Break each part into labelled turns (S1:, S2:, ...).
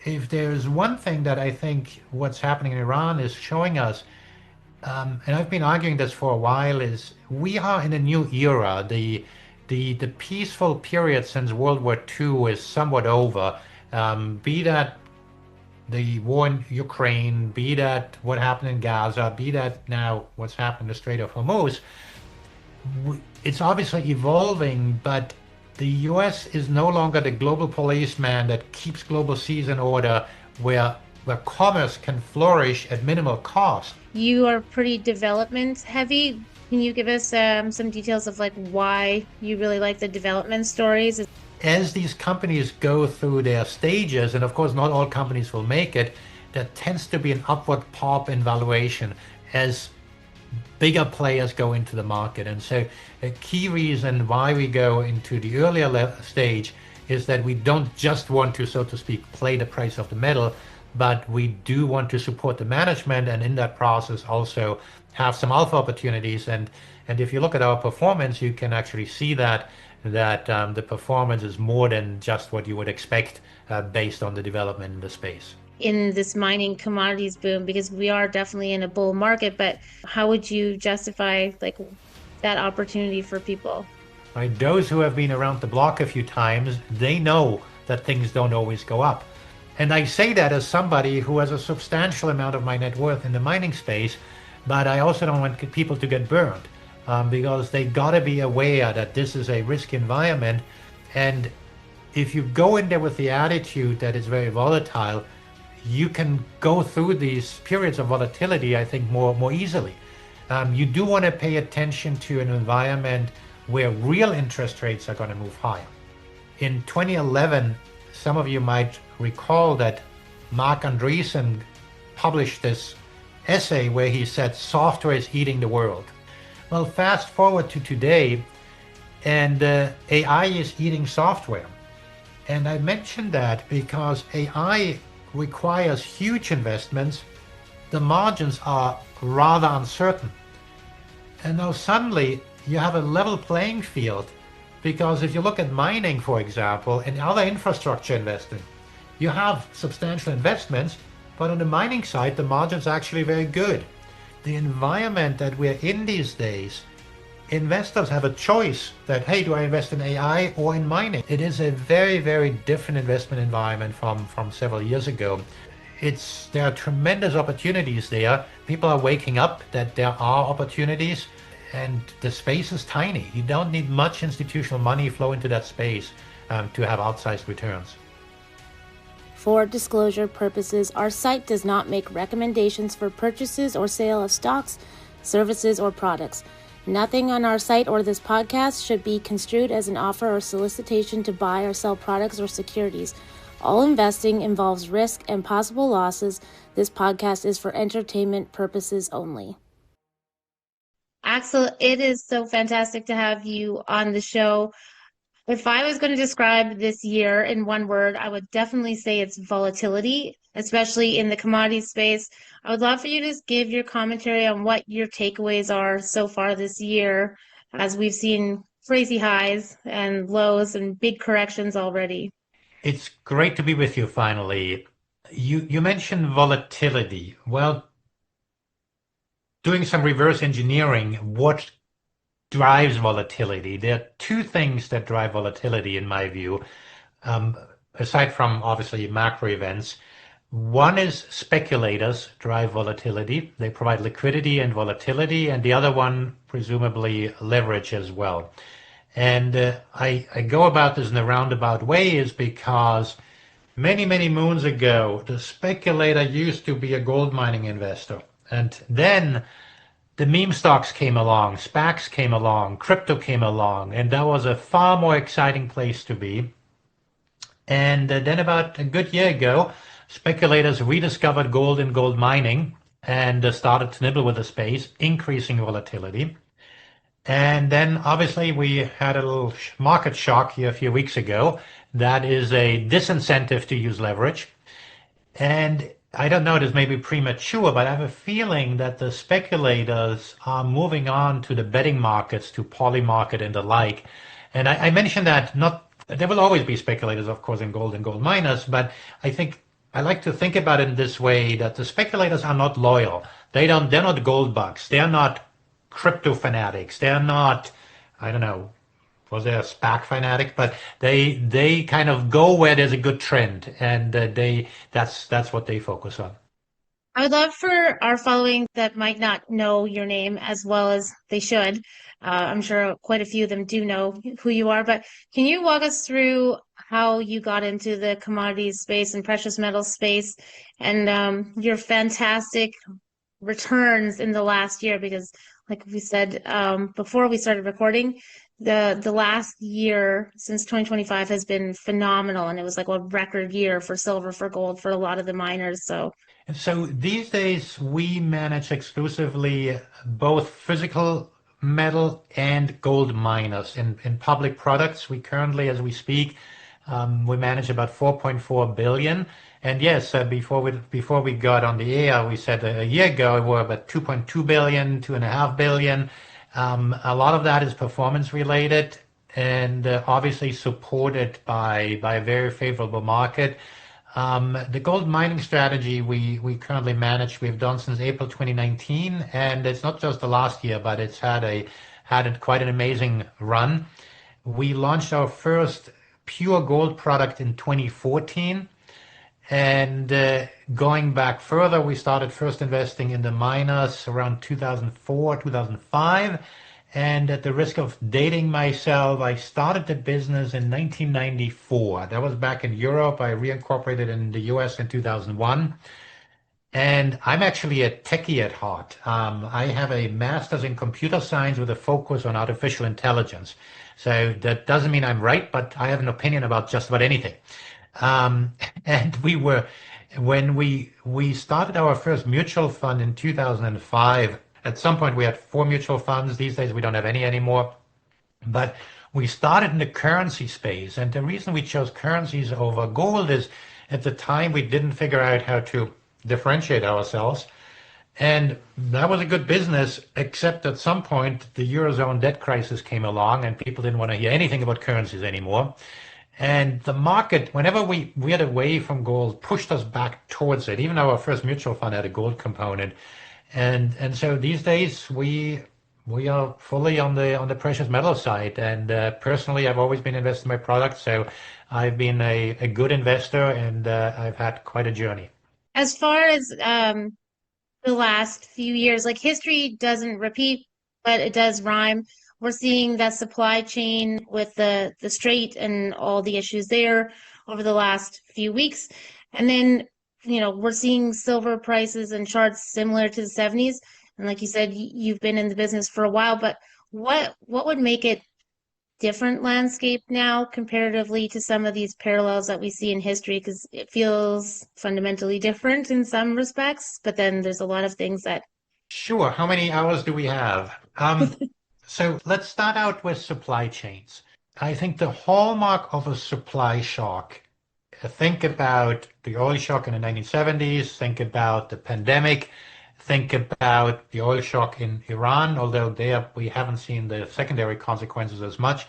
S1: if there's one thing that I think what's happening in Iran is showing us, and I've been arguing this for a while, is we are in a new era. The peaceful period since World War II is somewhat over. Be that the war in Ukraine, be that what happened in Gaza, be that now what's happened in the Strait of Hormuz, it's obviously evolving, but the US is no longer the global policeman that keeps global seas in order where commerce can flourish at minimal cost.
S2: You are pretty development heavy. Can you give us some details of like why you really like the development stories?
S1: As these companies go through their stages, and of course not all companies will make it, there tends to be an upward pop in valuation as bigger players go into the market. And so a key reason why we go into the earlier stage is that we don't just want to, so to speak, play the price of the metal, but we do want to support the management, and in that process also have some alpha opportunities. And if you look at our performance, you can actually see that the performance is more than just what you would expect based on the development in the space.
S2: In this mining commodities boom, because we are definitely in a bull market, but how would you justify like that opportunity for people?
S1: Right? Those who have been around the block a few times, they know that things don't always go up. And I say that as somebody who has a substantial amount of my net worth in the mining space, but I also don't want people to get burned because they got to be aware that this is a risk environment. And if you go in there with the attitude that it's very volatile, you can go through these periods of volatility, I think, more easily. You do want to pay attention to an environment where real interest rates are going to move higher. In 2011, some of you might recall that Mark Andreessen published this essay where he said software is eating the world. Well, fast forward to today, and AI is eating software. And I mentioned that because AI requires huge investments, the margins are rather uncertain. And now suddenly you have a level playing field because if you look at mining, for example, and other infrastructure investing, you have substantial investments, but on the mining side, the margins are actually very good. The environment that we're in these days, investors have a choice that, hey, do I invest in AI or in mining? It is a very, very different investment environment from several years ago. There are tremendous opportunities there. People are waking up that there are opportunities and the space is tiny. You don't need much institutional money flow into that space to have outsized returns.
S3: For disclosure purposes, our site does not make recommendations for purchases or sale of stocks, services, or products. Nothing on our site or this podcast should be construed as an offer or solicitation to buy or sell products or securities. All investing involves risk and possible losses. This podcast is for entertainment purposes only.
S2: Axel, it is so fantastic to have you on the show. If I was going to describe this year in one word, I would definitely say it's volatility, especially in the commodity space. I would love for you to just give your commentary on what your takeaways are so far this year, as we've seen crazy highs and lows and big corrections already.
S1: It's great to be with you finally. You mentioned volatility. Well, doing some reverse engineering, what drives volatility? There are two things that drive volatility in my view, um, aside from obviously macro events. One is speculators drive volatility. They provide liquidity and volatility, and the other one, presumably, leverage as well. And I go about this in a roundabout way is because many, many moons ago, the speculator used to be a gold mining investor. And then the meme stocks came along, SPACs came along, crypto came along, and that was a far more exciting place to be. And then about a good year ago, speculators rediscovered gold and gold mining and started to nibble with the space, increasing volatility. And then obviously we had a little market shock here a few weeks ago. That is a disincentive to use leverage. And I don't know, this may be premature, but I have a feeling that the speculators are moving on to the betting markets, to poly market and the like. And I mentioned that not there will always be speculators, of course, in gold and gold miners, but I think I like to think about it in this way that the speculators are not loyal. They're not gold bugs. They're not crypto fanatics. They're not, I don't know, was there a SPAC fanatic? But they kind of go where there's a good trend, and that's what they focus on.
S2: I would love for our following that might not know your name as well as they should. I'm sure quite a few of them do know who you are, but can you walk us through how you got into the commodities space and precious metals space and your fantastic returns in the last year? Because, like we said before we started recording, the last year since 2025 has been phenomenal, and it was like a record year for silver, for gold, for a lot of the miners. So.
S1: And so these days we manage exclusively both physical metal and gold miners in public products. We currently, as we speak, we manage about 4.4 billion. And yes, before we got on the air, we said a year ago we were about 2.2 billion, 2.5 billion. A lot of that is performance related and obviously supported by a very favorable market. The gold mining strategy we currently manage, we've done since April 2019, and it's not just the last year, but it's had quite an amazing run. We launched our first pure gold product in 2014, and going back further, we started first investing in the miners around 2004, 2005. And at the risk of dating myself, I started the business in 1994. That was back in Europe. I reincorporated in the US in 2001. And I'm actually a techie at heart. I have a master's in computer science with a focus on artificial intelligence. So that doesn't mean I'm right, but I have an opinion about just about anything. And when we started our first mutual fund in 2005, at some point we had 4 mutual funds. These days we don't have any anymore. But we started in the currency space. And the reason we chose currencies over gold is at the time we didn't figure out how to differentiate ourselves. And that was a good business, except at some point the Eurozone debt crisis came along and people didn't want to hear anything about currencies anymore. And the market, whenever we veered away from gold, pushed us back towards it. Even our first mutual fund had a gold component. And so these days we are fully on the precious metal side. And personally, I've always been investing in my products, so I've been a good investor, and I've had quite a journey.
S2: As far as the last few years, like history doesn't repeat, but it does rhyme. We're seeing that supply chain with the Strait and all the issues there over the last few weeks, and then we're seeing silver prices and charts similar to the 70s. And like you said, you've been in the business for a while, but what would make it different landscape now comparatively to some of these parallels that we see in history? Because it feels fundamentally different in some respects, but then there's a lot of things that.
S1: Sure. How many hours do we have? So let's start out with supply chains. I think the hallmark of a supply shock, think about the oil shock in the 1970s, think about the pandemic, think about the oil shock in Iran, although there we haven't seen the secondary consequences as much.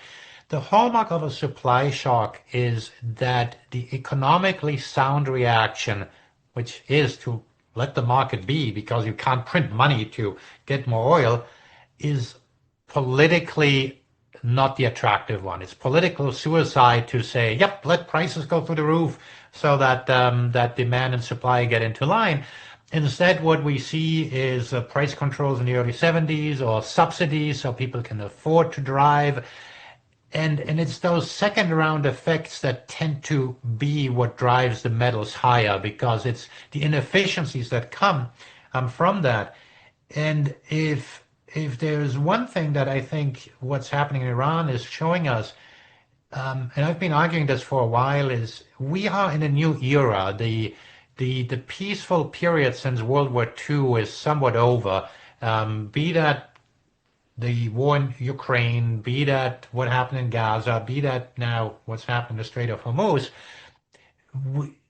S1: The hallmark of a supply shock is that the economically sound reaction, which is to let the market be because you can't print money to get more oil, is politically not the attractive one. It's political suicide to say, yep, let prices go through the roof so that that demand and supply get into line. Instead, what we see is price controls in the early 70s or subsidies so people can afford to drive. And it's those second round effects that tend to be what drives the metals higher because it's the inefficiencies that come from that. And if there's one thing that I think what's happening in Iran is showing us, and I've been arguing this for a while, is we are in a new era. The peaceful period since World War II is somewhat over. Be that the war in Ukraine, be that what happened in Gaza, be that now what's happened in the Strait of Hormuz,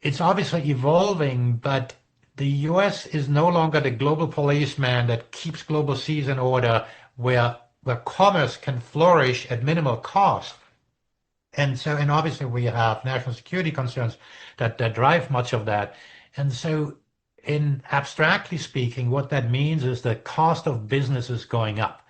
S1: it's obviously evolving, but the US is no longer the global policeman that keeps global seas in order where commerce can flourish at minimal cost. And obviously we have national security concerns that drive much of that. And so in abstractly speaking, what that means is the cost of business is going up.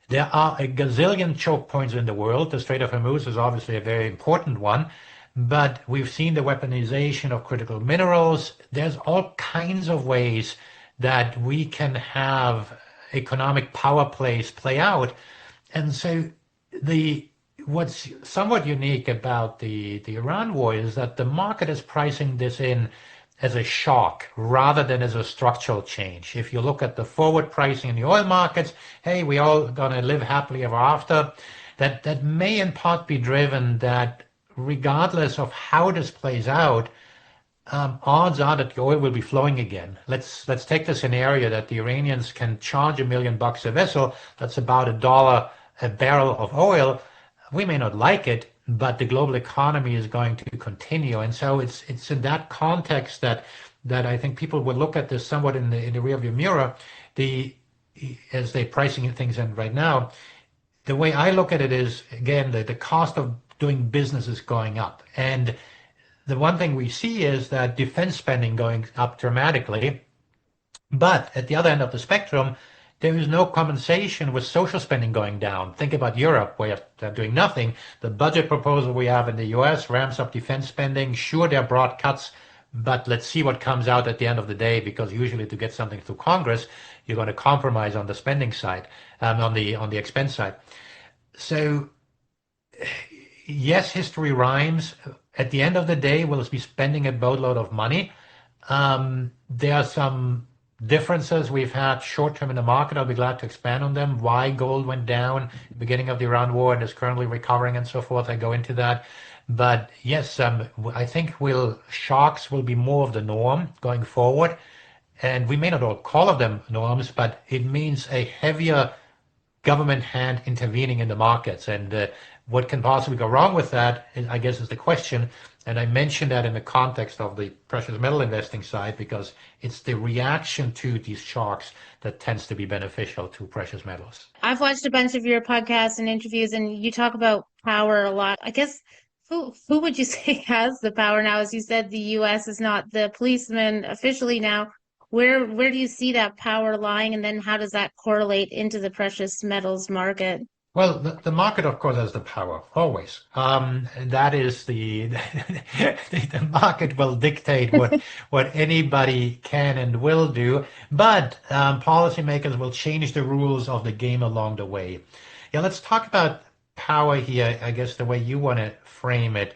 S1: There are a gazillion choke points in the world. The Strait of Hormuz is obviously a very important one, but we've seen the weaponization of critical minerals. There's all kinds of ways that we can have economic power plays play out. And so the what's somewhat unique about the Iran war is that the market is pricing this in as a shock rather than as a structural change. If you look at the forward pricing in the oil markets, hey, we all gonna live happily ever after. That may in part be driven that regardless of how this plays out, odds are that the oil will be flowing again. Let's take the scenario that the Iranians can charge $1 million a vessel. That's about $1 a barrel of oil. We may not like it, but the global economy is going to continue, and so it's in that context that I think people will look at this somewhat in the rearview mirror. As they're pricing things in right now, the way I look at it is again the cost of doing business is going up, and the one thing we see is that defense spending going up dramatically, but at the other end of the spectrum, there is no compensation with social spending going down. Think about Europe, where they're doing nothing. The budget proposal we have in the US ramps up defense spending. Sure, there are broad cuts, but let's see what comes out at the end of the day, because usually to get something through Congress, you're going to compromise on the spending side, on the expense side. So yes, history rhymes. At the end of the day, we'll be spending a boatload of money. There are some differences we've had short-term in the market. I'll be glad to expand on them. Why gold went down at the beginning of the Iran war and is currently recovering and so forth. I go into that. But yes, I think shocks will be more of the norm going forward. And we may not all call them norms, but it means a heavier government hand intervening in the markets. And what can possibly go wrong with that, I guess, is the question. And I mentioned that in the context of the precious metal investing side, because it's the reaction to these shocks that tends to be beneficial to precious metals.
S2: I've watched a bunch of your podcasts and interviews, and you talk about power a lot. I guess who would you say has the power now? As you said, the U.S. is not the policeman officially now. Where do you see that power lying, and then how does that correlate into the precious metals market?
S1: Well, the market, of course, has the power, always. And that is the market will dictate what anybody can and will do. But policymakers will change the rules of the game along the way. Yeah, let's talk about power here, I guess the way you want to frame it.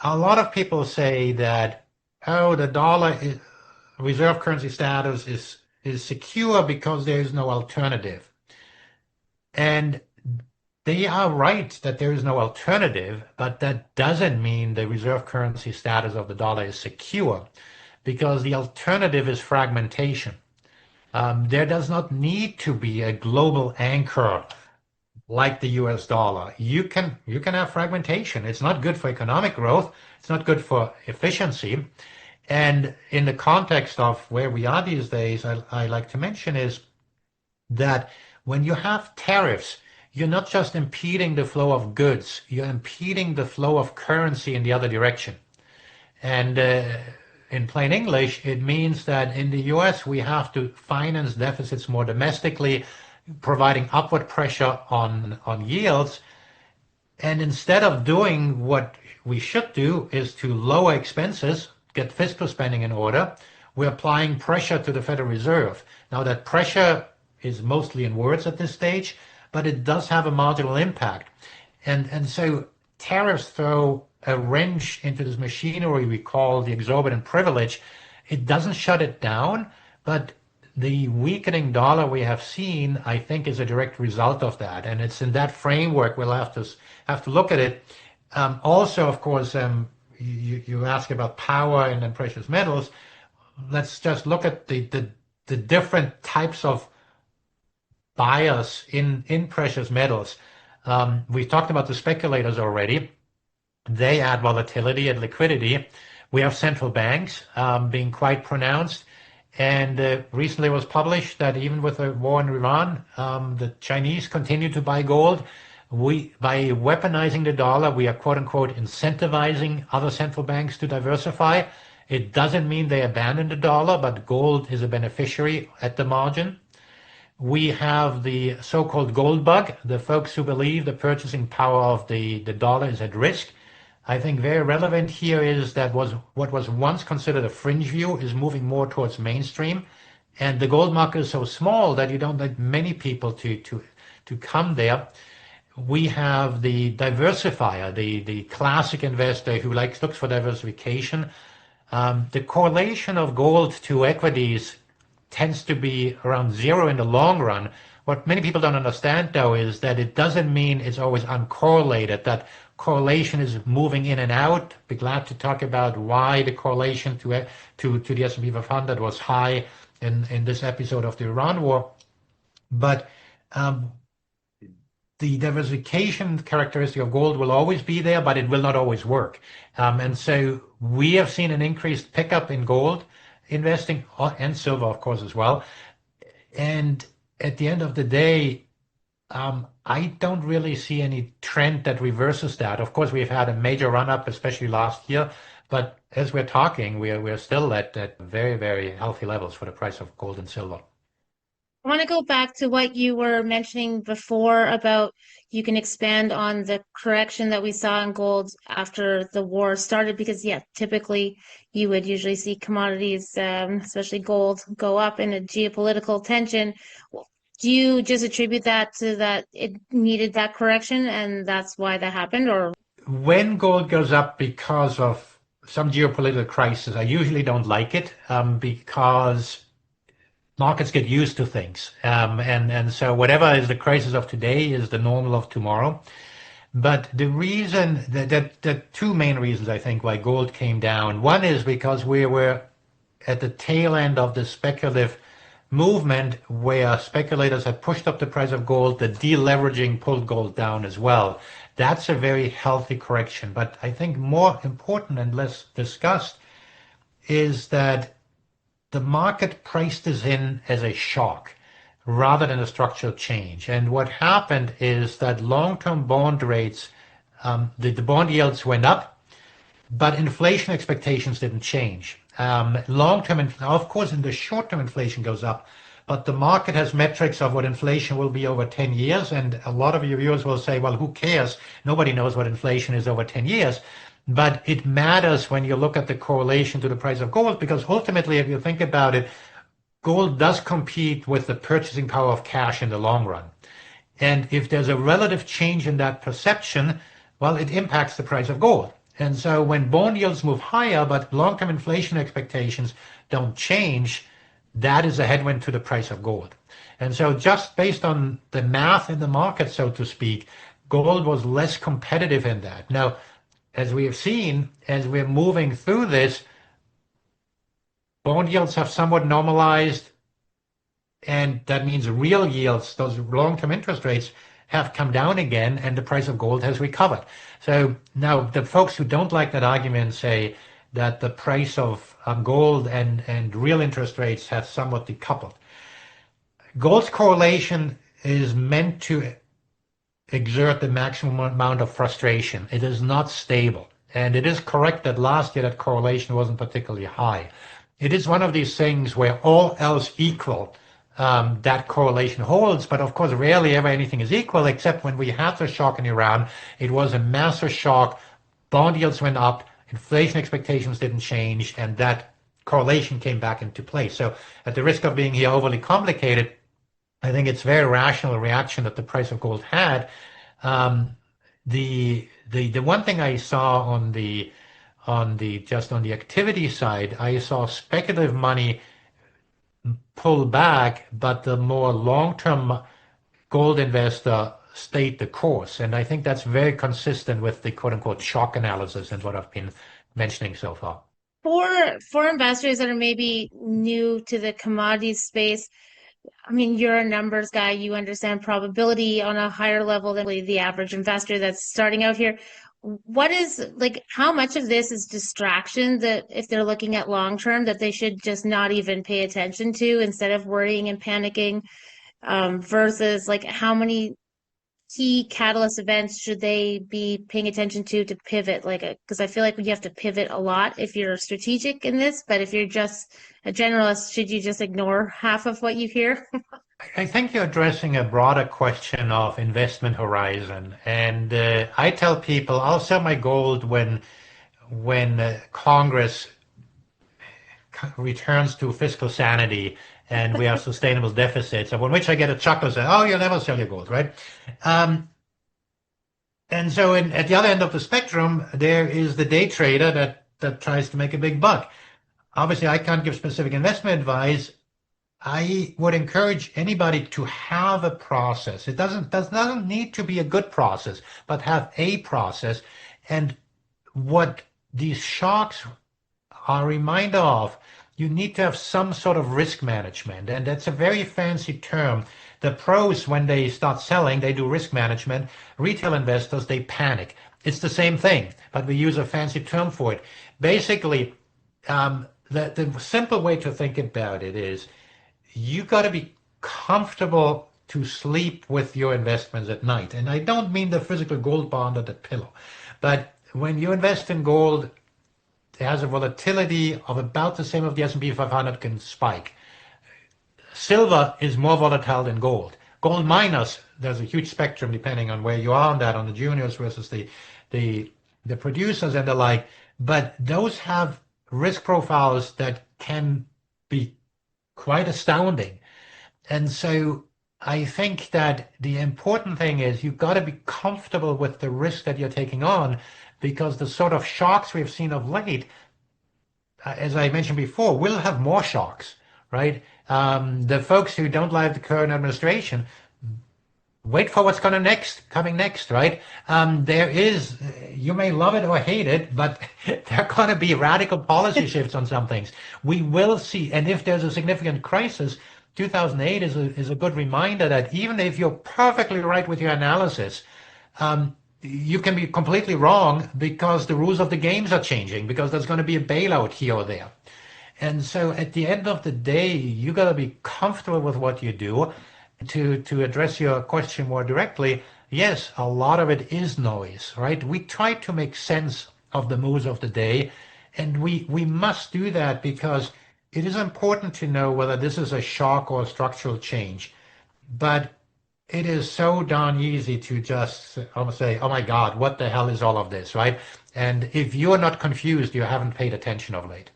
S1: A lot of people say that, oh, the dollar reserve currency status is secure because there is no alternative. And they are right that there is no alternative, but that doesn't mean the reserve currency status of the dollar is secure, because the alternative is fragmentation. There does not need to be a global anchor like the US dollar. You can have fragmentation. It's not good for economic growth. It's not good for efficiency. And in the context of where we are these days, I like to mention is that when you have tariffs, you're not just impeding the flow of goods, you're impeding the flow of currency in the other direction. And in plain English, it means that in the US, we have to finance deficits more domestically, providing upward pressure on yields. And instead of doing what we should do is to lower expenses, get fiscal spending in order, we're applying pressure to the Federal Reserve. Now that pressure is mostly in words at this stage, but it does have a marginal impact. And so tariffs throw a wrench into this machinery we call the exorbitant privilege. It doesn't shut it down, but the weakening dollar we have seen, I think, is a direct result of that. And it's in that framework we'll have to look at it. Also, of course, you ask about power and then precious metals. Let's just look at the different types of buyers in precious metals. We talked about the speculators already. They add volatility and liquidity. We have central banks being quite pronounced. And recently it was published that even with the war in Iran, the Chinese continue to buy gold. By weaponizing the dollar, we are quote unquote incentivizing other central banks to diversify. It doesn't mean they abandon the dollar, but gold is a beneficiary at the margin. We have the so-called gold bug, the folks who believe the purchasing power of the dollar is at risk. I think very relevant here is that what was once considered a fringe view is moving more towards mainstream. And the gold market is so small that you don't need many people to come there. We have the diversifier, the classic investor who looks for diversification. The correlation of gold to equities tends to be around zero in the long run. What many people don't understand, though, is that it doesn't mean it's always uncorrelated, that correlation is moving in and out. Be glad to talk about why the correlation to the S&P 500 was high in this episode of the Iran war. But the diversification characteristic of gold will always be there, but it will not always work. And so we have seen an increased pickup in gold investing, and silver, of course, as well. And at the end of the day, I don't really see any trend that reverses that. Of course, we've had a major run-up, especially last year. But as we're talking, we're still at very, very healthy levels for the price of gold and silver.
S2: I want to go back to what you were mentioning before about you can expand on the correction that we saw in gold after the war started, because typically you would usually see commodities, especially gold, go up in a geopolitical tension. Do you just attribute that to that it needed that correction and that's why that happened? Or
S1: when gold goes up because of some geopolitical crisis, I usually don't like it because markets get used to things. And so whatever is the crisis of today is the normal of tomorrow. But the reason the two main reasons, I think, why gold came down. One is because we were at the tail end of the speculative movement where speculators had pushed up the price of gold. The deleveraging pulled gold down as well. That's a very healthy correction. But I think more important and less discussed is that the market priced this in as a shock rather than a structural change. And what happened is that long-term bond rates, the bond yields went up, but inflation expectations didn't change. Long-term, of course, in the short-term inflation goes up, but the market has metrics of what inflation will be over 10 years. And a lot of your viewers will say, well, who cares? Nobody knows what inflation is over 10 years. But it matters when you look at the correlation to the price of gold, because ultimately, if you think about it, gold does compete with the purchasing power of cash in the long run. And if there's a relative change in that perception, well, it impacts the price of gold. And so when bond yields move higher, but long-term inflation expectations don't change, that is a headwind to the price of gold. And so just based on the math in the market, so to speak, gold was less competitive in that. Now, as we have seen, as we're moving through this, bond yields have somewhat normalized, and that means real yields, those long-term interest rates, have come down again, and the price of gold has recovered. So now the folks who don't like that argument say that the price of gold and real interest rates have somewhat decoupled. Gold's correlation is meant to exert the maximum amount of frustration. It is not stable. And it is correct that last year that correlation wasn't particularly high. It is one of these things where all else equal, that correlation holds. But of course, rarely ever anything is equal, except when we had the shock in Iran. It was a massive shock. Bond yields went up. Inflation expectations didn't change. And that correlation came back into place. So at the risk of being here overly complicated, I think it's a very rational reaction that the price of gold had. The one thing I saw on the activity side, I saw speculative money pull back, but the more long-term gold investor stayed the course. And I think that's very consistent with the quote-unquote shock analysis and what I've been mentioning so far.
S2: For investors that are maybe new to the commodities space, I mean, you're a numbers guy. You understand probability on a higher level than the average investor that's starting out here. What is, like, how much of this is distraction that if they're looking at long term that they should just not even pay attention to instead of worrying and panicking, versus like how many key catalyst events should they be paying attention to pivot? Because I feel like you have to pivot a lot if you're strategic in this, but if you're just a generalist, should you just ignore half of what you hear?
S1: I think you're addressing a broader question of investment horizon. And I tell people I'll sell my gold when Congress returns to fiscal sanity and we have sustainable deficits, and when which I get a chuckle saying, "Oh, you'll never sell your gold, right?" And so at the other end of the spectrum, there is the day trader that tries to make a big buck. Obviously, I can't give specific investment advice. I would encourage anybody to have a process. It doesn't need to be a good process, but have a process. And what these shocks are a reminder of, you need to have some sort of risk management. And that's a very fancy term. The pros, when they start selling, they do risk management. Retail investors, they panic. It's the same thing, but we use a fancy term for it. Basically, the simple way to think about it is you got to be comfortable to sleep with your investments at night. And I don't mean the physical gold bond or the pillow, but when you invest in gold, it has a volatility of about the same of the S&P 500 can spike. Silver is more volatile than gold. Gold miners, there's a huge spectrum depending on where you are on that, on the juniors versus the producers and the like. But those have risk profiles that can be quite astounding. And so I think that the important thing is you've got to be comfortable with the risk that you're taking on, because the sort of shocks we've seen of late, as I mentioned before, will have more shocks, right? The folks who don't like the current administration, wait for what's coming next, right? You may love it or hate it, but there are going to be radical policy shifts on some things. We will see, and if there's a significant crisis, 2008 is a good reminder that even if you're perfectly right with your analysis, you can be completely wrong because the rules of the games are changing, because there's going to be a bailout here or there. And so at the end of the day, you got to be comfortable with what you do. To address your question more directly, yes, a lot of it is noise, right? We try to make sense of the moves of the day, and we must do that because it is important to know whether this is a shock or a structural change. But it is so darn easy to just almost say, "Oh my God, what the hell is all of this," right? And if you're not confused, you haven't paid attention of late.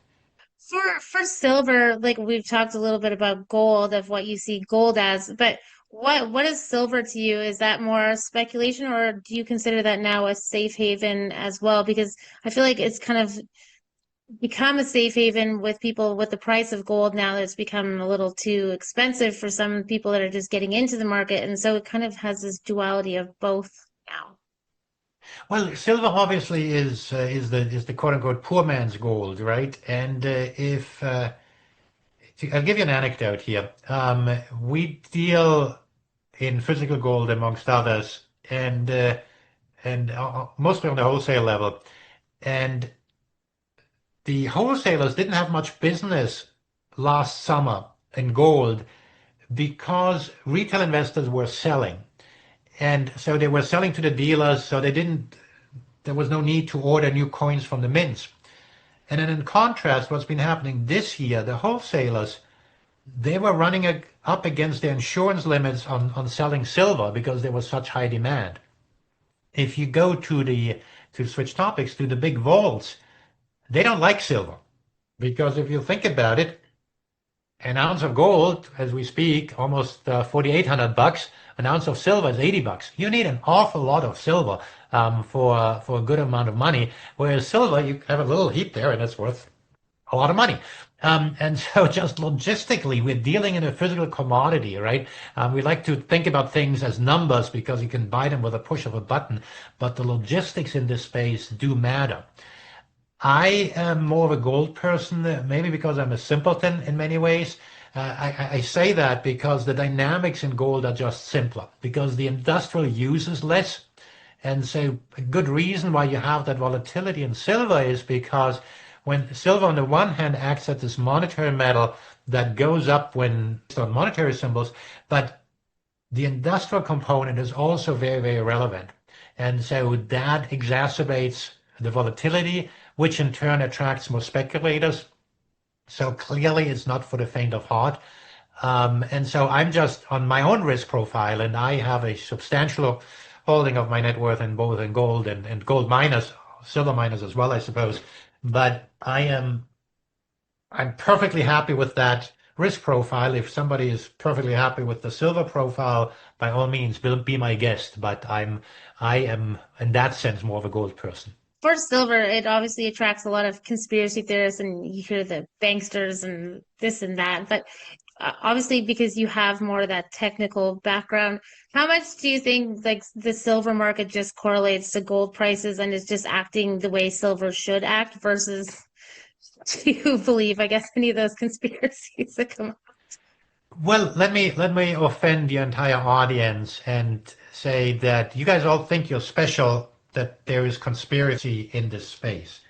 S2: For silver, like we've talked a little bit about gold, of what you see gold as, but what is silver to you? Is that more speculation, or do you consider that now a safe haven as well? Because I feel like it's kind of become a safe haven with people with the price of gold now that it's become a little too expensive for some people that are just getting into the market. And so it kind of has this duality of both now.
S1: Well, silver obviously is the quote unquote poor man's gold, right? And if I'll give you an anecdote here. We deal in physical gold amongst others, and mostly on the wholesale level. And the wholesalers didn't have much business last summer in gold because retail investors were selling. And so they were selling to the dealers, so there was no need to order new coins from the mints. And then in contrast, what's been happening this year, the wholesalers, they were running up against their insurance limits on selling silver because there was such high demand. If you go to switch topics, to the big vaults, they don't like silver because if you think about it, an ounce of gold, as we speak, almost $4,800. An ounce of silver is $80. You need an awful lot of silver for a good amount of money. Whereas silver, you have a little heap there, and it's worth a lot of money. And so, just logistically, we're dealing in a physical commodity, right? We like to think about things as numbers because you can buy them with a push of a button, but the logistics in this space do matter. I am more of a gold person, maybe because I'm a simpleton in many ways. I say that because the dynamics in gold are just simpler, because the industrial use is less. And so a good reason why you have that volatility in silver is because when silver on the one hand acts as this monetary metal that goes up when it's on monetary symbols, but the industrial component is also very, very relevant. And so that exacerbates the volatility, which in turn attracts more speculators. So clearly it's not for the faint of heart. And so I'm just on my own risk profile, and I have a substantial holding of my net worth in both in gold and gold miners, silver miners as well, I suppose. But I'm perfectly happy with that risk profile. If somebody is perfectly happy with the silver profile, by all means, be my guest. But I am in that sense more of a gold person.
S2: For silver, it obviously attracts a lot of conspiracy theorists, and you hear the banksters and this and that. But obviously, because you have more of that technical background, how much do you think like the silver market just correlates to gold prices and is just acting the way silver should act versus do you believe, I guess, any of those conspiracies that come up?
S1: Well, let me offend the entire audience and say that you guys all think you're special, that there is conspiracy in this space.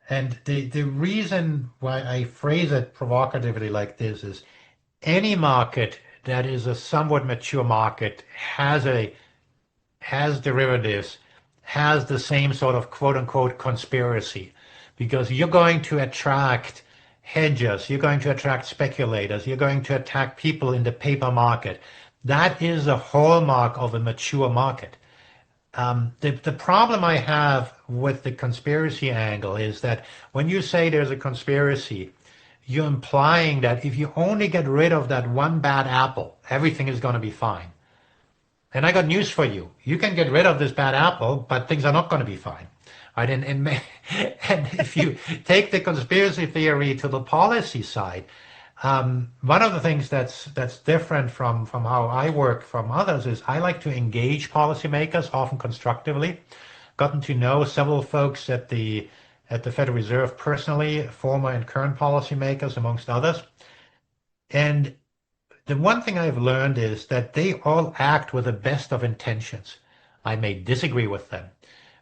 S1: And the reason why I phrase it provocatively like this is any market that is a somewhat mature market has derivatives, has the same sort of quote unquote conspiracy, because you're going to attract hedgers, you're going to attract speculators, you're going to attack people in the paper market. That is a hallmark of a mature market. The problem I have with the conspiracy angle is that when you say there's a conspiracy, you're implying that if you only get rid of that one bad apple, everything is going to be fine. And I got news for you. You can get rid of this bad apple, but things are not going to be fine. Right? And if you take the conspiracy theory to the policy side, one of the things that's different from how I work from others is I like to engage policymakers, often constructively. Gotten to know several folks at the Federal Reserve personally, former and current policymakers, amongst others. And the one thing I've learned is that they all act with the best of intentions. I may disagree with them,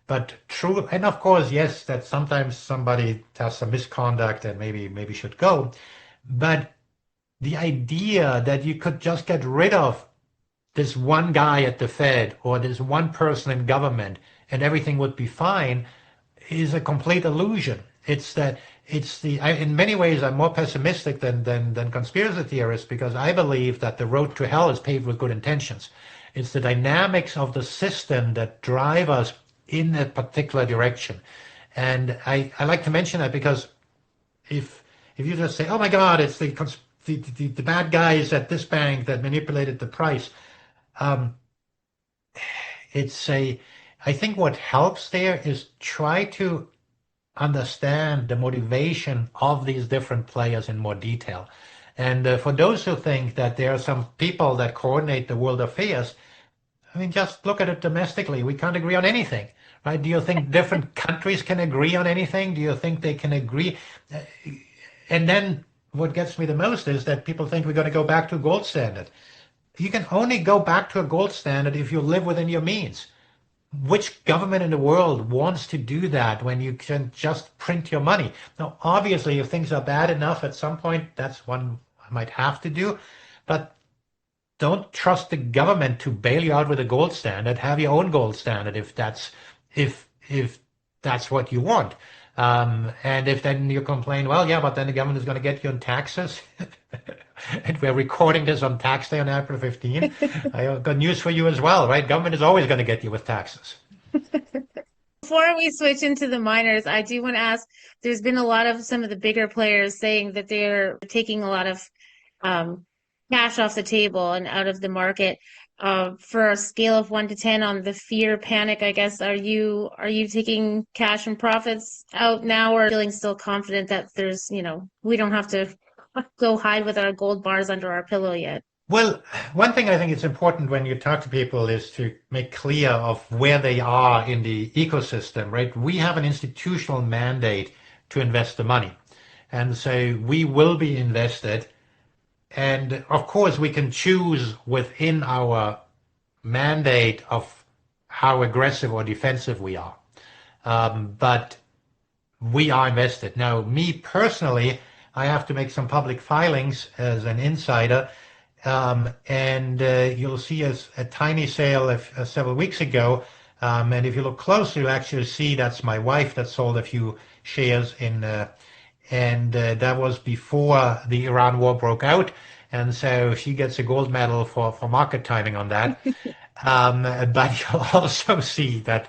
S1: but true, and of course, yes, that sometimes somebody has some misconduct and maybe should go. But the idea that you could just get rid of this one guy at the Fed or this one person in government and everything would be fine is a complete illusion. In many ways, I'm more pessimistic than conspiracy theorists because I believe that the road to hell is paved with good intentions. It's the dynamics of the system that drive us in a particular direction. And I like to mention that because if you just say, oh my God, it's the bad guys at this bank that manipulated the price, I think what helps there is try to understand the motivation of these different players in more detail. And for those who think that there are some people that coordinate the world affairs, I mean, just look at it domestically. We can't agree on anything, right? Do you think different countries can agree on anything? Do you think they can agree? And then what gets me the most is that people think we're going to go back to a gold standard. You can only go back to a gold standard if you live within your means. Which government in the world wants to do that when you can just print your money? Now, obviously, if things are bad enough at some point, that's one I might have to do. But don't trust the government to bail you out with a gold standard. Have your own gold standard if that's what you want. And if then you complain, well, yeah, but then the government is going to get you on taxes. And we're recording this on tax day on April 15. I got news for you as well, right? Government is always going to get you with taxes.
S2: Before we switch into the miners, I do want to ask, there's been a lot of some of the bigger players saying that they're taking a lot of cash off the table and out of the market. For a scale of 1 to 10 on the fear panic, I guess, are you taking cash and profits out now or feeling still confident that there's, we don't have to go hide with our gold bars under our pillow yet?
S1: Well, one thing I think it's important when you talk to people is to make clear of where they are in the ecosystem, right? We have an institutional mandate to invest the money. And so we will be invested. And of course, we can choose within our mandate of how aggressive or defensive we are. But we are invested. Now, me personally, I have to make some public filings as an insider. And you'll see a tiny sale several weeks ago. And if you look closely, you'll actually see that's my wife that sold a few shares in, and that was before the Iran war broke out. And so she gets a gold medal for market timing on that. But you'll also see that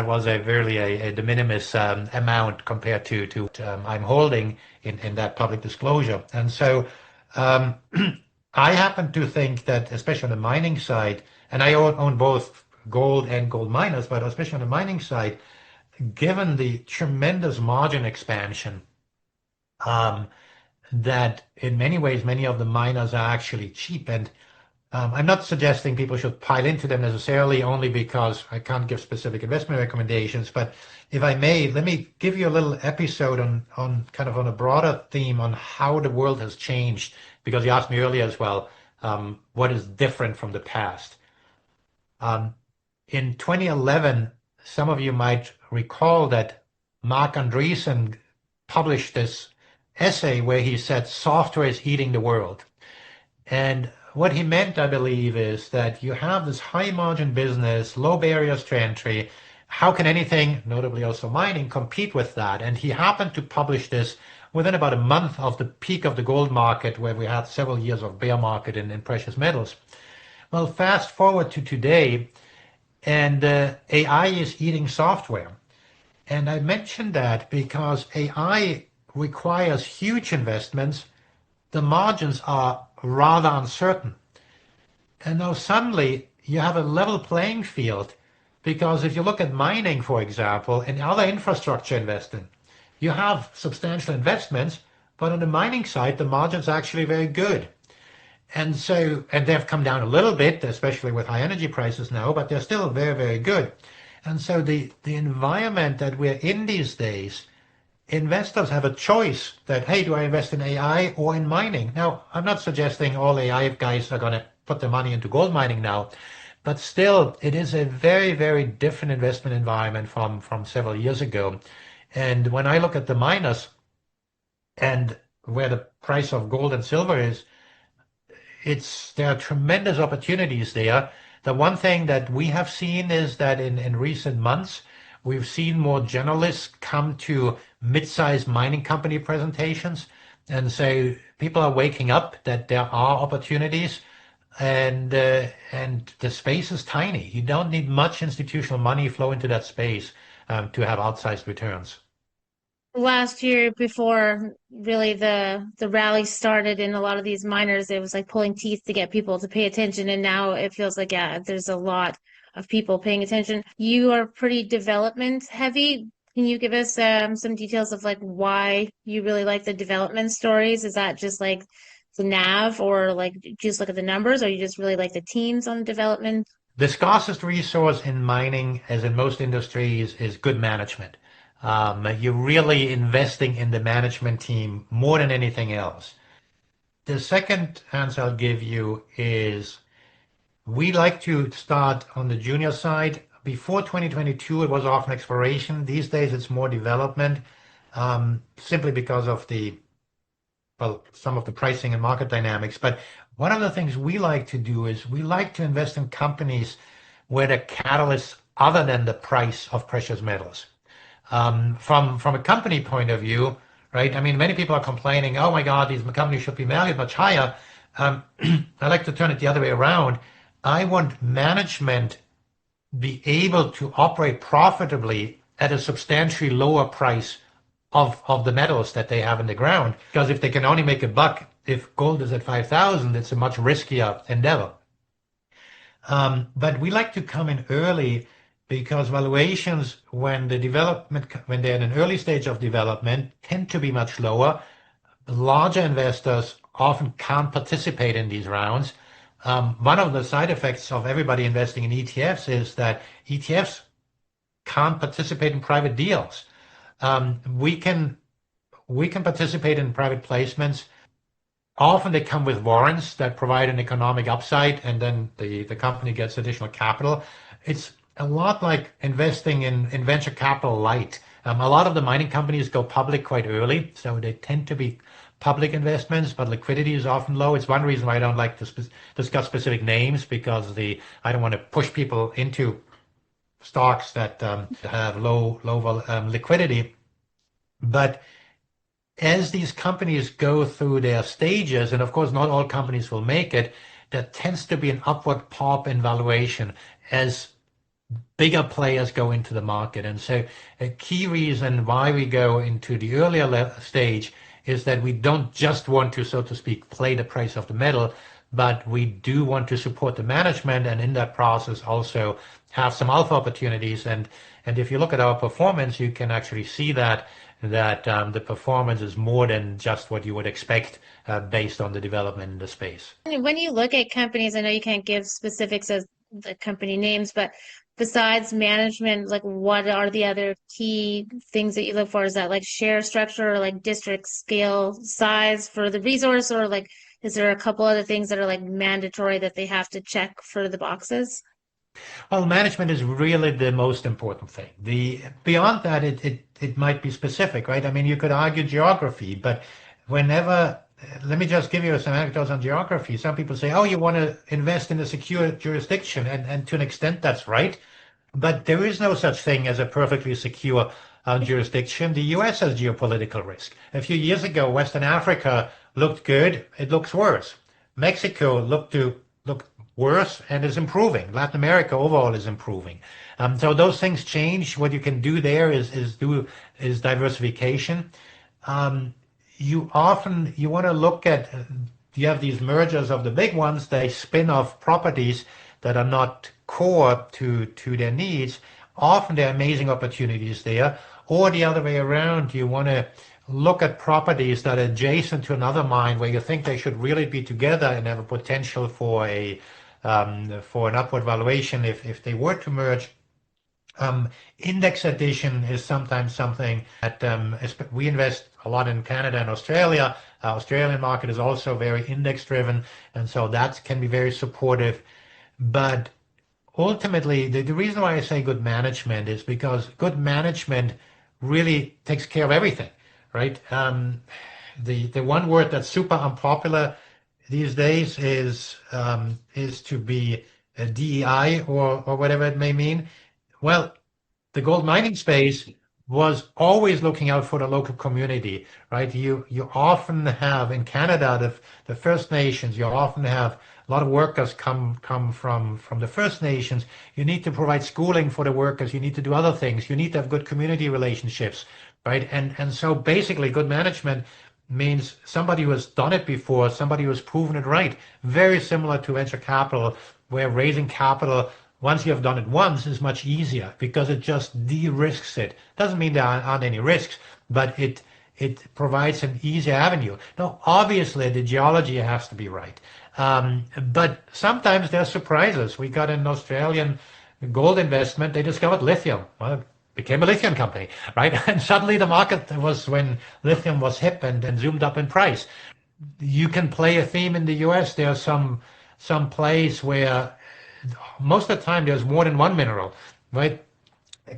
S1: was a really a de minimis amount compared to I'm holding in that public disclosure. And so um, I happen to think that, especially on the mining side, and I own both gold and gold miners, but especially on the mining side, given the tremendous margin expansion, um, that in many ways, many of the miners are actually cheap. And I'm not suggesting people should pile into them necessarily, only because I can't give specific investment recommendations. But if I may, let me give you a little episode on kind of on a broader theme on how the world has changed, because you asked me earlier as well, what is different from the past. Um, in 2011, some of you might recall that Mark Andreessen published this essay where he said software is eating the world. And what he meant, I believe, is that you have this high margin business, low barriers to entry. How can anything, notably also mining, compete with that? And he happened to publish this within about a month of the peak of the gold market, where we had several years of bear market in precious metals. Well, fast forward to today, and AI is eating software. And I mentioned that because AI requires huge investments. The margins are rather uncertain. And now suddenly you have a level playing field, because if you look at mining, for example, and other infrastructure investing, you have substantial investments, but on the mining side, the margins are actually very good. And so, and they've come down a little bit, especially with high energy prices now, but they're still very, very good. And so the environment that we're in these days, investors have a choice that, hey, do I invest in AI or in mining? Now, I'm not suggesting all AI guys are going to put their money into gold mining now, but still, it is a very, very different investment environment from several years ago. And when I look at the miners and where the price of gold and silver is, there are tremendous opportunities there. The one thing that we have seen is that in recent months, we've seen more generalists come to mid-sized mining company presentations. And so people are waking up that there are opportunities, and the space is tiny. You don't need much institutional money flow into that space to have outsized returns.
S2: Last year, before really the rally started in a lot of these miners, it was like pulling teeth to get people to pay attention. And now it feels like, yeah, there's a lot of people paying attention. You are pretty development heavy. Can you give us some details of like why you really like the development stories? Is that just like the NAV, or like just look at the numbers, or you just really like the teams on the development?
S1: The scarcest resource in mining, as in most industries, is good management. You're really investing in the management team more than anything else. The second answer I'll give you is we like to start on the junior side. Before 2022, it was often exploration. These days, it's more development, simply because of some of the pricing and market dynamics. But one of the things we like to do is we like to invest in companies where the catalysts other than the price of precious metals. From a company point of view, right? I mean, many people are complaining, oh my God, these companies should be valued much higher. I like to turn it the other way around. I want management be able to operate profitably at a substantially lower price of the metals that they have in the ground. Because if they can only make a buck if gold is at 5,000, it's a much riskier endeavor. But we like to come in early, because valuations when they're in an early stage of development tend to be much lower. Larger investors often can't participate in these rounds. One of the side effects of everybody investing in ETFs is that ETFs can't participate in private deals. We can participate in private placements. Often they come with warrants that provide an economic upside, and then the company gets additional capital. It's a lot like investing in venture capital light. A lot of the mining companies go public quite early, so they tend to be public investments, but liquidity is often low. It's one reason why I don't like to discuss specific names, because I don't want to push people into stocks that have low liquidity. But as these companies go through their stages, and of course not all companies will make it, there tends to be an upward pop in valuation as bigger players go into the market. And so a key reason why we go into the earlier stage is that we don't just want to, so to speak, play the price of the metal, but we do want to support the management, and in that process also have some alpha opportunities. And if you look at our performance, you can actually see that the performance is more than just what you would expect based on the development in the space.
S2: When you look at companies, I know you can't give specifics as the company names, but besides management, like what are the other key things that you look for? Is that like share structure or like district scale size for the resource, or like is there a couple other things that are like mandatory that they have to check for the boxes?
S1: Well, management is really the most important thing. Beyond that, it might be specific, right? I mean, you could argue geography, but let me just give you some anecdotes on geography. Some people say, oh, you want to invest in a secure jurisdiction, and to an extent that's right. But there is no such thing as a perfectly secure jurisdiction. The US has geopolitical risk. A few years ago, Western Africa looked good. It looks worse. Mexico looked worse and is improving. Latin America overall is improving. So those things change. What you can do there is diversification. You want to look at, you have these mergers of the big ones, they spin off properties that are not core to their needs. Often there are amazing opportunities there. Or the other way around, you want to look at properties that are adjacent to another mine where you think they should really be together and have a potential for an upward valuation if they were to merge. Index addition is sometimes something that we invest a lot in Canada and Australia. Australian market is also very index driven, and so that can be very supportive. But ultimately, the reason why I say good management is because good management really takes care of everything, right? The one word that's super unpopular these days is to be a DEI or whatever it may mean. Well, the gold mining space was always looking out for the local community, right? You often have in Canada the First Nations. You often have a lot of workers come from the First Nations. You need to provide schooling for the workers. You need to do other things. You need to have good community relationships, right? And so basically, good management means somebody who has done it before, somebody who has proven it right. Very similar to venture capital, where raising capital, once you have done it once, is much easier because it just de-risks it. Doesn't mean there aren't any risks, but it provides an easier avenue. Now, obviously, the geology has to be right. But sometimes there are surprises. We got an Australian gold investment. They discovered lithium. Well, it became a lithium company, right? And suddenly the market was, when lithium was hip and zoomed up in price. You can play a theme in the US. There are some plays where most of the time there's more than one mineral, right?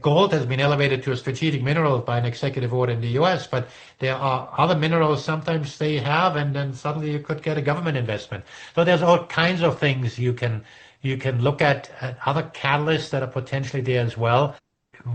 S1: Gold has been elevated to a strategic mineral by an executive order in the US, but there are other minerals sometimes they have, and then suddenly you could get a government investment. So there's all kinds of things you can look at other catalysts that are potentially there as well.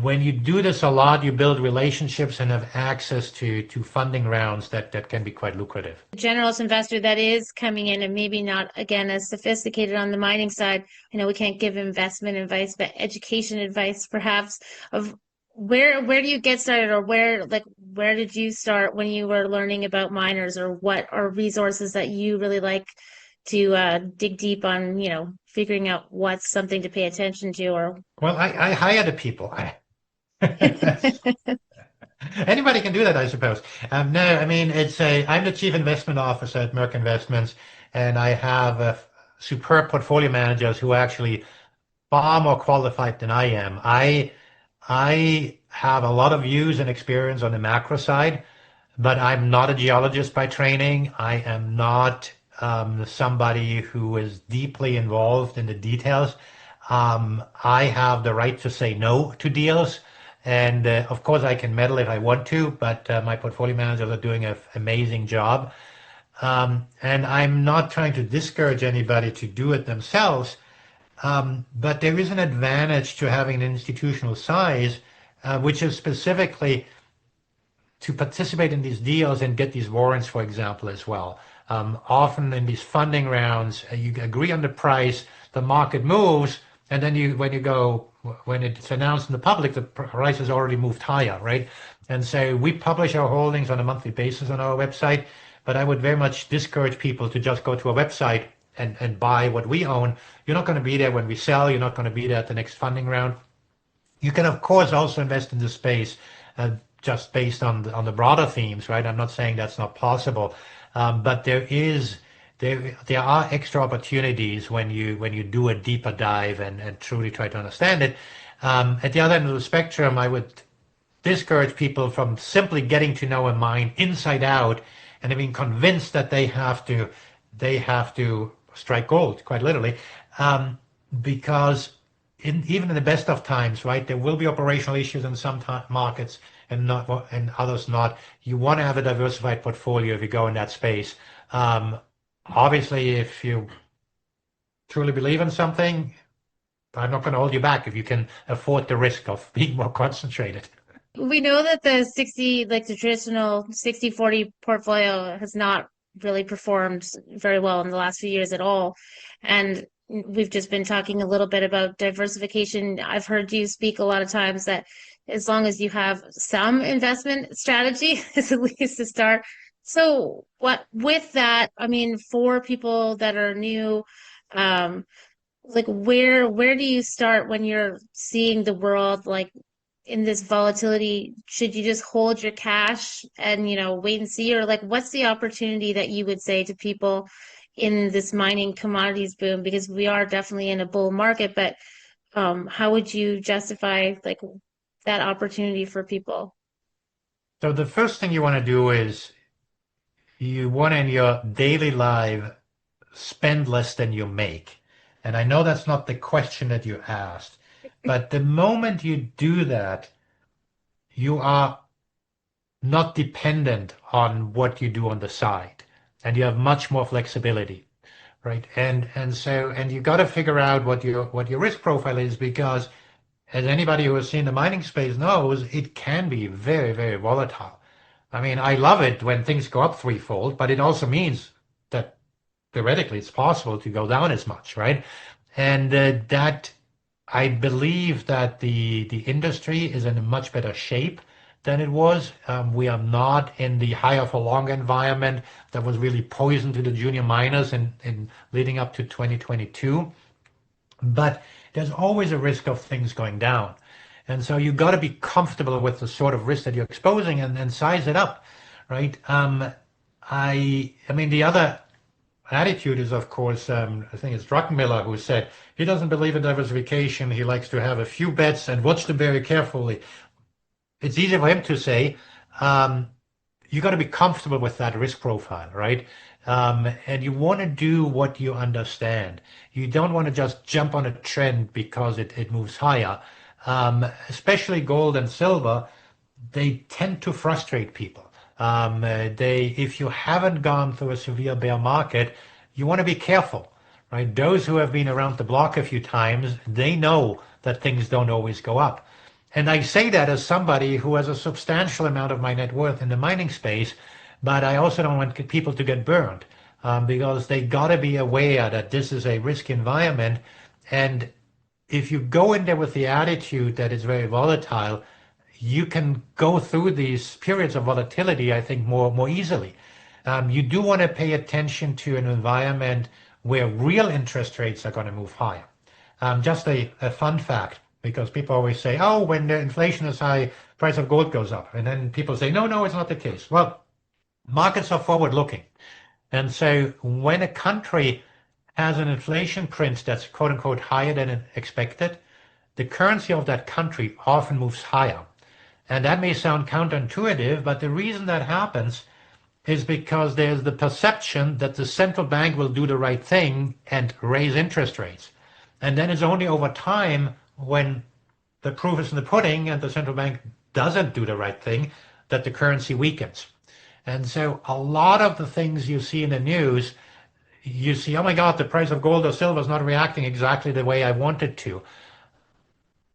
S1: When you do this a lot, you build relationships and have access to funding rounds that can be quite lucrative.
S2: Generalist investor that is coming in and maybe not, again, as sophisticated on the mining side. I know we can't give investment advice, but education advice perhaps of where do you get started, or where did you start when you were learning about miners, or what are resources that you really like to dig deep on, figuring out what's something to pay attention to? Or
S1: well, I hire the people. Anybody can do that, I suppose. No, I mean, I'm the chief investment officer at Merk Investments, and I have superb portfolio managers who are actually far more qualified than I am. I have a lot of views and experience on the macro side, but I'm not a geologist by training. I am not somebody who is deeply involved in the details. I have the right to say no to deals, And of course, I can meddle if I want to, but my portfolio managers are doing an amazing job. And I'm not trying to discourage anybody to do it themselves, but there is an advantage to having an institutional size, which is specifically to participate in these deals and get these warrants, for example, as well. Often in these funding rounds, you agree on the price, the market moves, and then when it's announced in the public, the price has already moved higher, right? And so we publish our holdings on a monthly basis on our website, but I would very much discourage people to just go to a website and buy what we own. You're not going to be there when we sell. You're not going to be there at the next funding round. You can, of course, also invest in the space just based on the broader themes, right? I'm not saying that's not possible, but there are extra opportunities when you do a deeper dive and truly try to understand it. At the other end of the spectrum, I would discourage people from simply getting to know a mine inside out and being convinced that they have to strike gold, quite literally, because even in the best of times, right, there will be operational issues in some markets and others not. You want to have a diversified portfolio if you go in that space. Obviously, if you truly believe in something, I'm not going to hold you back if you can afford the risk of being more concentrated.
S2: We know that the traditional 60-40 portfolio has not really performed very well in the last few years at all. And we've just been talking a little bit about diversification. I've heard you speak a lot of times that as long as you have some investment strategy is at least a start. So with that, I mean, for people that are new, where do you start when you're seeing the world like in this volatility? Should you just hold your cash and, wait and see? Or what's the opportunity that you would say to people in this mining commodities boom? Because we are definitely in a bull market, but how would you justify that opportunity for people?
S1: So the first thing you want to do is you want in your daily life spend less than you make. And I know that's not the question that you asked, but the moment you do that, you are not dependent on what you do on the side, and you have much more flexibility, right? And you got to figure out what your risk profile is, because as anybody who has seen the mining space knows, it can be very, very volatile. I mean, I love it when things go up threefold, but it also means that theoretically it's possible to go down as much, right? And that I believe that the industry is in a much better shape than it was. We are not in the higher for longer environment that was really poison to the junior miners in leading up to 2022. But there's always a risk of things going down. And so you got to be comfortable with the sort of risk that you're exposing and size it up, right? I mean, the other attitude is, of course, I think it's Druckenmiller who said he doesn't believe in diversification. He likes to have a few bets and watch them very carefully. It's easy for him to say. You got to be comfortable with that risk profile, right? And you want to do what you understand. You don't want to just jump on a trend because it moves higher. Especially gold and silver, they tend to frustrate people. If you haven't gone through a severe bear market, you want to be careful, right? Those who have been around the block a few times, they know that things don't always go up. And I say that as somebody who has a substantial amount of my net worth in the mining space, but I also don't want people to get burned because they got to be aware that this is a risky environment. And if you go in there with the attitude that it's very volatile, you can go through these periods of volatility, I think, more easily. You do want to pay attention to an environment where real interest rates are going to move higher. Just a fun fact, because people always say, oh, when the inflation is high, price of gold goes up. And then people say, no, it's not the case. Well, markets are forward looking. And so when a country has an inflation print that's quote unquote higher than expected, the currency of that country often moves higher. And that may sound counterintuitive, but the reason that happens is because there's the perception that the central bank will do the right thing and raise interest rates. And then it's only over time when the proof is in the pudding and the central bank doesn't do the right thing, that the currency weakens. And so a lot of the things you see in the news, you see, oh my God, the price of gold or silver is not reacting exactly the way I want it to.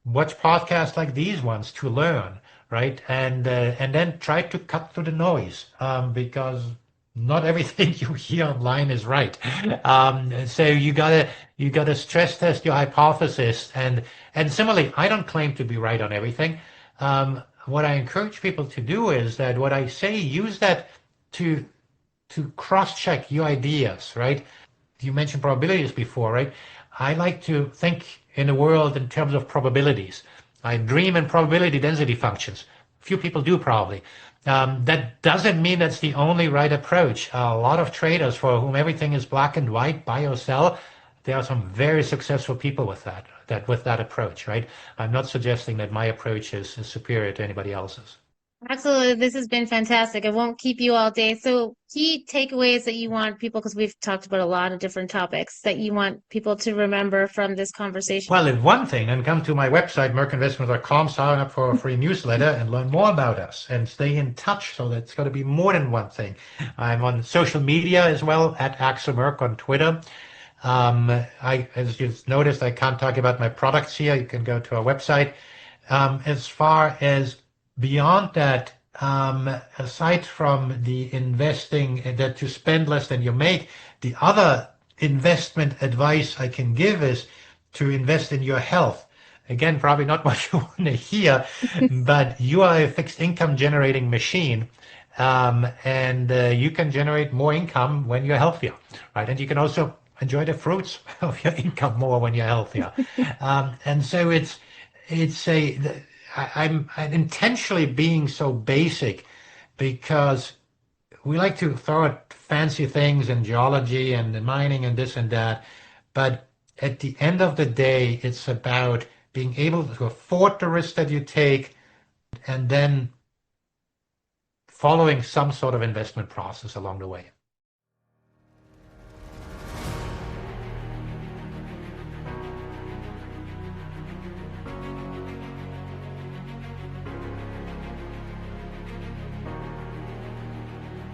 S1: Watch podcasts like these ones to learn, right? And then try to cut through the noise, because not everything you hear online is right. So you gotta stress test your hypothesis, and similarly, I don't claim to be right on everything. What I encourage people to do is that what I say, use that to cross-check your ideas, right? You mentioned probabilities before, right? I like to think in the world in terms of probabilities. I dream in probability density functions. Few people do, probably. That doesn't mean that's the only right approach. A lot of traders for whom everything is black and white, buy or sell, there are some very successful people with that approach, right? I'm not suggesting that my approach is superior to anybody else's.
S2: Absolutely. This has been fantastic. I won't keep you all day. So key takeaways that you want people, because we've talked about a lot of different topics that you want people to remember from this conversation.
S1: Well, if one thing, then come to my website, merkinvestments.com, sign up for a free newsletter and learn more about us and stay in touch. So that's got to be more than one thing. I'm on social media as well, at Axel Merk on Twitter. As you've noticed, I can't talk about my products here. You can go to our website. As far as beyond that, aside from the investing that you spend less than you make, the other investment advice I can give is to invest in your health. Again, probably not what you want to hear, but you are a fixed income generating machine. And you can generate more income when you're healthier, right? And you can also enjoy the fruits of your income more when you're healthier. And so I'm intentionally being so basic because we like to throw at fancy things in geology and in mining and this and that. But at the end of the day, it's about being able to afford the risk that you take and then following some sort of investment process along the way.